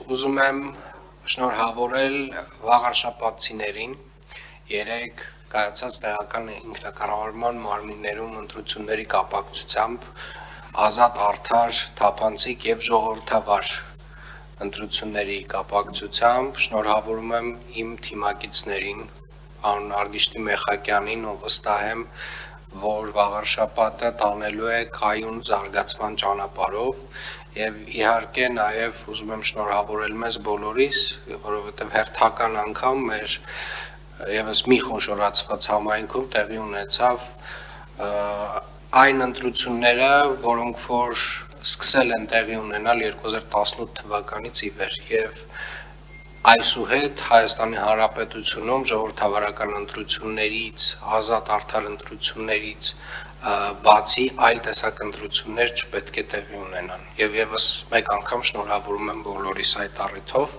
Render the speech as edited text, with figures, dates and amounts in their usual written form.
ուզում եմ շնորհավորել վաղարշաբաթցիներին երեք կայացած տեղական ինքնակառավարման մարմիններում ընտրությունների կապակցությամբ ազատ, արդար, թափանցիկ եւ ժողովրդավար ընտրությունների կապակցությամբ շնորհավորում եմ իմ թիմակիցներին, պարոն Արգիշտի Մեխակյանին, ով վստահ եմ, որ վաղարշաբաթը տանելու է կայուն զարգացման ճանապարհով եւ իհարկե նաեւ ուզում եմ շնորհավորել մեզ բոլորիս, որովհետեւ հերթական անգամ մեր եւս մի խոշորացված համայնքում տեղի ունեցավ այն ընտրությունները, որոնք որ սկսել են տեղի ունենալ 2018 թվականից ի վեր եւ այսուհետ Հայաստանի Հանրապետությունում ժողովրդավարական ընտրություններից, ազատ արդար ընտրություններից բացի այլ տեսակ ընտրություններ չպետք է տեղի ունենան եւ եւս մեկ անգամ շնորհավորում եմ բոլորիս այդ առիթով